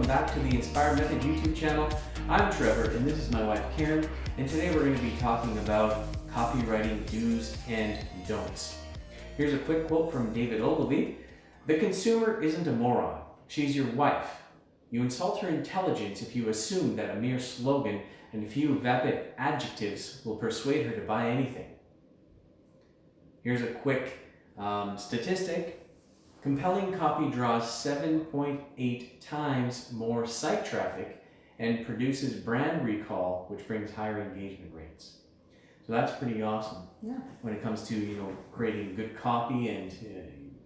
welcome back to the Inspired Method YouTube channel. I'm Trevor and this is my wife Karen, and today we're going to be talking about copywriting do's and don'ts. Here's a quick quote from David Ogilvy. "The consumer isn't a moron. She's your wife. You insult her intelligence if you assume that a mere slogan and a few vapid adjectives will persuade her to buy anything." Here's a quick statistic. Compelling copy draws 7.8 times more site traffic and produces brand recall, which brings higher engagement rates. So that's pretty awesome. Yeah. When it comes to creating good copy, and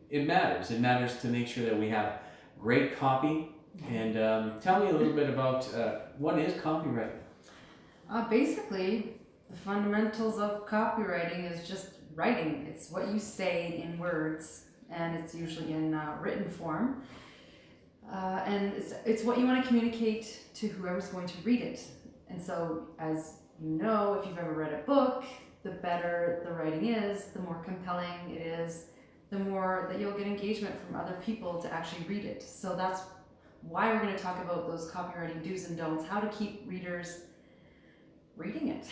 it matters. It matters to make sure that we have great copy. And tell me a little bit about what is copywriting. Basically, the fundamentals of copywriting is just writing. It's what you say in words, and it's usually in written form. And it's what you want to communicate to whoever's going to read it. And so, as you know, if you've ever read a book, the better the writing is, the more compelling it is, the more that you'll get engagement from other people to actually read it. So that's why we're going to talk about those copywriting do's and don'ts, how to keep readers reading it.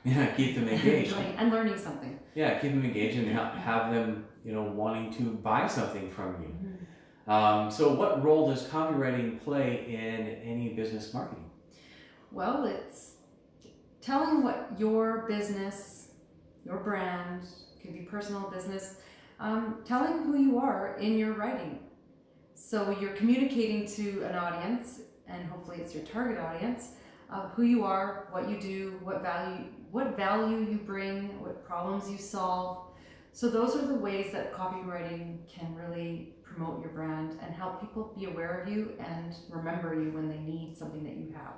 Yeah, keep them engaged. And learning something. Yeah, keep them engaged and have them, wanting to buy something from you. Mm-hmm. So what role does copywriting play in any business marketing? Well, it's telling what your business, your brand, could be personal business, telling who you are in your writing. So you're communicating to an audience, and hopefully it's your target audience, who you are, what you do, what value you bring, what problems you solve. So those are the ways that copywriting can really promote your brand and help people be aware of you and remember you when they need something that you have.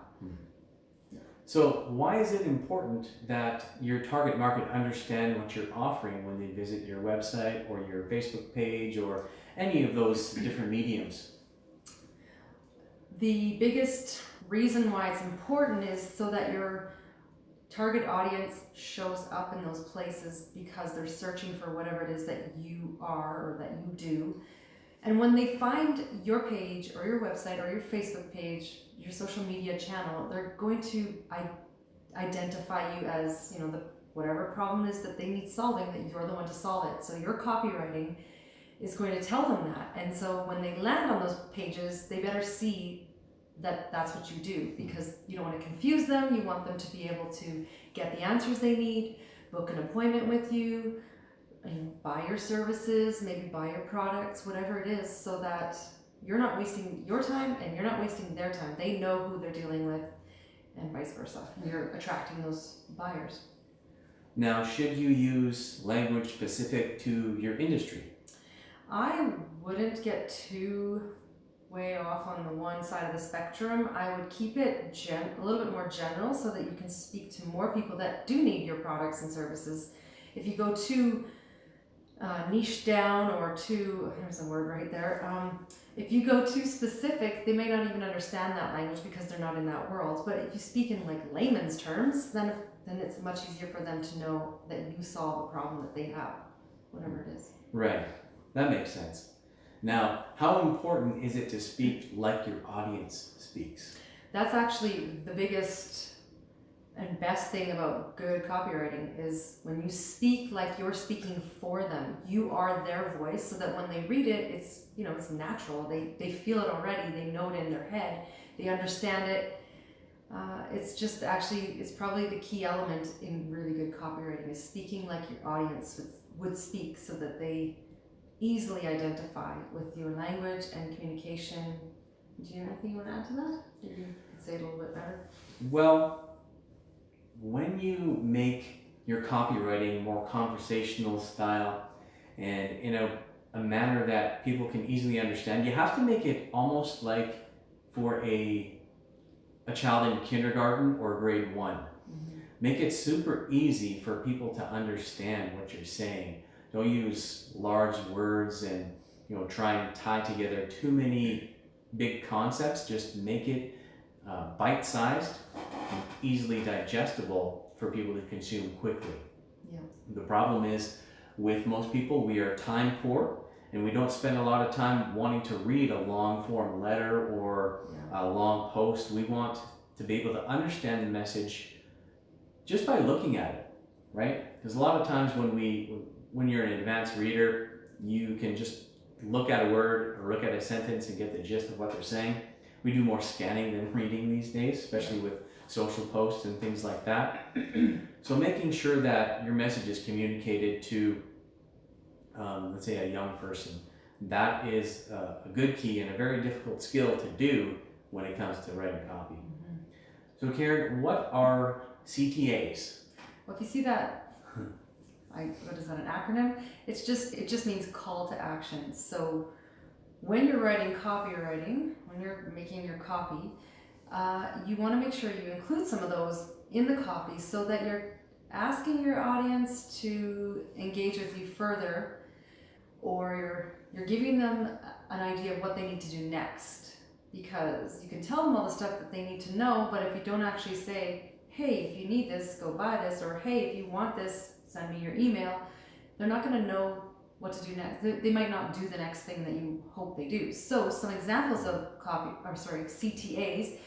So why is it important that your target market understand what you're offering when they visit your website or your Facebook page or any of those different mediums? The biggest reason why it's important is so that your target audience shows up in those places because they're searching for whatever it is that you are or that you do. And when they find your page or your website or your Facebook page, your social media channel, they're going to identify you as, the whatever problem is that they need solving, that you're the one to solve it. So your copywriting is going to tell them that. And so when they land on those pages, they better see that that's what you do, because you don't want to confuse them. You want them to be able to get the answers they need, book an appointment with you, and buy your services, maybe buy your products, whatever it is, so that you're not wasting your time and you're not wasting their time. They know who they're dealing with, and vice versa. And you're attracting those buyers. Now, should you use language specific to your industry? I wouldn't get too way off on the one side of the spectrum. I would keep it a little bit more general so that you can speak to more people that do need your products and services. If you go too niche down or too, there's a word right there, if you go too specific, they may not even understand that language because they're not in that world. But if you speak in layman's terms, then it's much easier for them to know that you solve a problem that they have, whatever it is. Right, that makes sense. Now, how important is it to speak like your audience speaks? That's actually the biggest and best thing about good copywriting is when you speak like you're speaking for them. You are their voice, so that when they read it, it's it's natural. They feel it already. They know it in their head. They understand it. It's probably the key element in really good copywriting is speaking like your audience would speak, so that they easily identify with your language and communication. Do you have anything you want to add to that? Maybe you could say it a little bit better. Well, when you make your copywriting more conversational style and in a manner that people can easily understand, you have to make it almost like for a child in kindergarten or grade 1. Mm-hmm. Make it super easy for people to understand what you're saying. Don't use large words and try and tie together too many big concepts. Just make it bite-sized and easily digestible for people to consume quickly. Yeah. The problem is with most people, we are time poor and we don't spend a lot of time wanting to read a long form letter or a long post. We want to be able to understand the message just by looking at it, right? Because a lot of times when you're an advanced reader, you can just look at a word or look at a sentence and get the gist of what they're saying. We do more scanning than reading these days, especially with social posts and things like that. So making sure that your message is communicated to, let's say, a young person, that is a good key and a very difficult skill to do when it comes to writing copy. So Karen, what are CTAs? Well, if you see that, what is that, an acronym? It just means call to action. So when you're writing copywriting, when you're making your copy, you want to make sure you include some of those in the copy so that you're asking your audience to engage with you further, or you're giving them an idea of what they need to do next. Because you can tell them all the stuff that they need to know, but if you don't actually say, hey, if you need this, go buy this, or hey, if you want this, send me your email, they're not going to know what to do next. They might not do the next thing that you hope they do. So some examples of CTAs,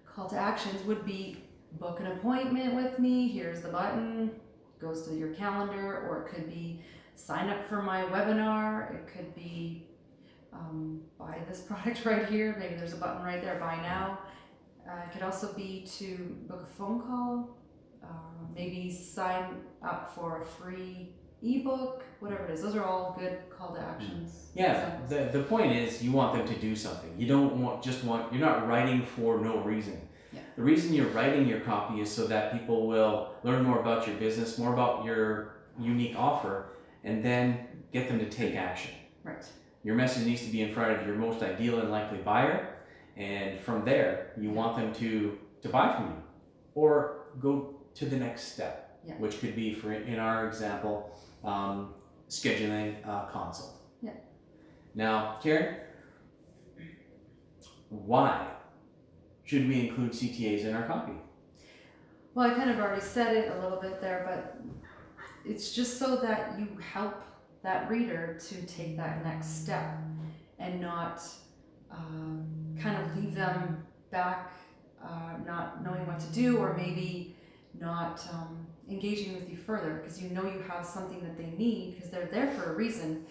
call to actions, would be book an appointment with me, here's the button, goes to your calendar, or it could be sign up for my webinar, it could be buy this product right here, maybe there's a button right there, buy now. It could also be to book a phone call, maybe sign up for a free ebook, whatever it is. Those are all good call to actions. Yeah, the point is you want them to do something. You don't you're not writing for no reason. Yeah. The reason you're writing your copy is so that people will learn more about your business, more about your unique offer, and then get them to take action. Right. Your message needs to be in front of your most ideal and likely buyer, and from there you want them to buy from you or go to the next step, which could be, in our example, scheduling a consult. Yeah. Now, Karen, why should we include CTAs in our copy? Well, I kind of already said it a little bit there, but it's just so that you help that reader to take that next step and not kind of leave them back not knowing what to do, or maybe not engaging with you further, because you know you have something that they need, because they're there for a reason.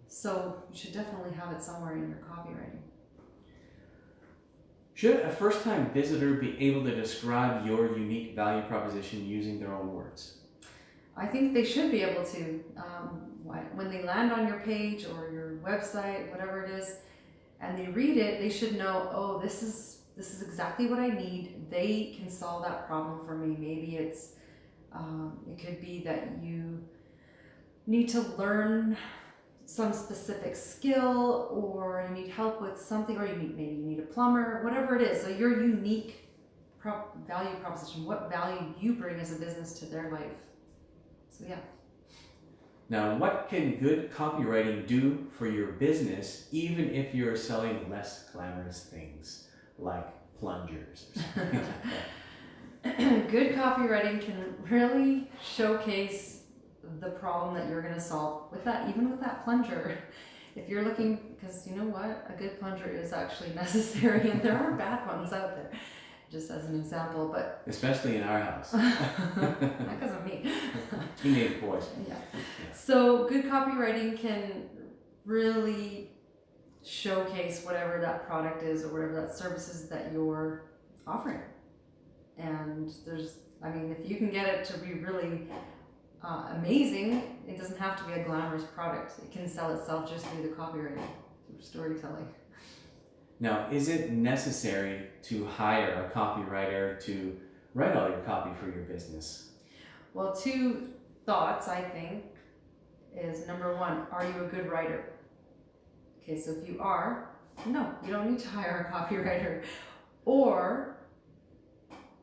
So you should definitely have it somewhere in your copywriting. Should a first-time visitor be able to describe your unique value proposition using their own words? I think they should be able to. When they land on your page or your website, whatever it is, and they read it, they should know, oh, this is exactly what I need. They can solve that problem for me. Maybe it could be that you need to learn some specific skill, or you need help with something, or maybe you need a plumber, whatever it is. So your unique value proposition, what value you bring as a business to their life. So yeah. Now, what can good copywriting do for your business, even if you're selling less glamorous things like plungers or something like that? Good copywriting can really showcase the problem that you're going to solve with that, even with that plunger. If you're looking, because you know what, a good plunger is actually necessary, and there are bad ones out there, just as an example, but especially in our house. not because of me. Teenage boys. Yeah. So good copywriting can really showcase whatever that product is or whatever that service is that you're offering. And if you can get it to be really amazing, it doesn't have to be a glamorous product. It can sell itself just through the copywriting, through storytelling. Now, is it necessary to hire a copywriter to write all your copy for your business? Well, two thoughts, I think, is number one, are you a good writer? Okay, so if you are, no, you don't need to hire a copywriter. Or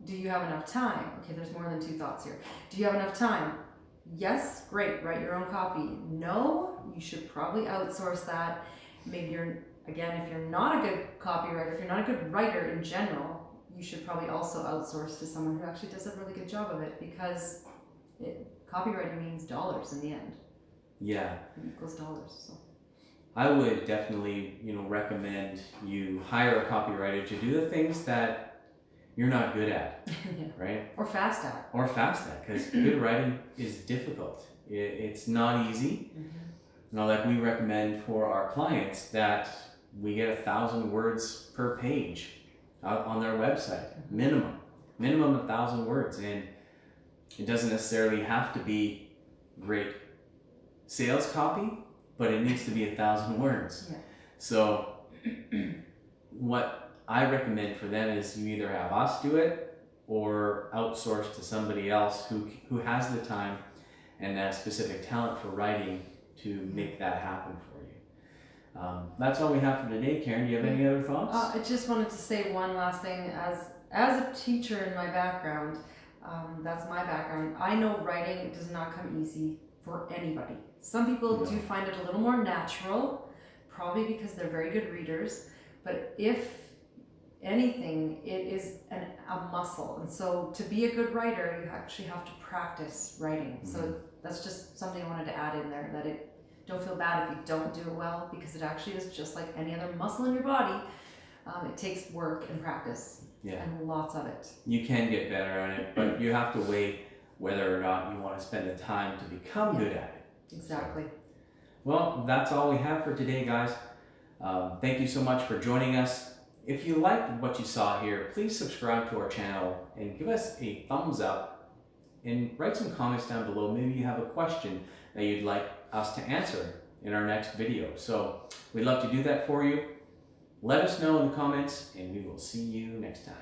do you have enough time? Okay, there's more than two thoughts here. Do you have enough time? Yes, great, write your own copy. No, you should probably outsource that. Maybe if you're not a good copywriter, if you're not a good writer in general, you should probably also outsource to someone who actually does a really good job of it, because copywriting means dollars in the end. Yeah. It equals dollars. So. I would definitely, recommend you hire a copywriter to do the things that you're not good at, Yeah. right? Or fast at. Or fast at, because good writing is difficult. It's not easy. Like we recommend for our clients that we get 1,000 words per page out on their website, minimum 1,000 words, and it doesn't necessarily have to be great sales copy, but it needs to be 1,000 words. Yeah. So what I recommend for them is you either have us do it or outsource to somebody else who has the time and that specific talent for writing to make that happen for you. That's all we have for today. Karen, do you have any other thoughts? I just wanted to say one last thing. As a teacher in my background, that's my background. I know writing does not come easy for anybody. Some people do find it a little more natural, probably because they're very good readers. But if anything, it is a muscle. And so to be a good writer, you actually have to practice writing. So that's just something I wanted to add in there, that don't feel bad if you don't do it well, because it actually is just like any other muscle in your body. It takes work and practice, and lots of it. You can get better at it, but you have to weigh whether or not you want to spend the time to become good at it. Exactly. Well, that's all we have for today, guys. Thank you so much for joining us. If you liked what you saw here, please subscribe to our channel and give us a thumbs up and write some comments down below. Maybe you have a question that you'd like us to answer in our next video. So we'd love to do that for you. Let us know in the comments, and we will see you next time.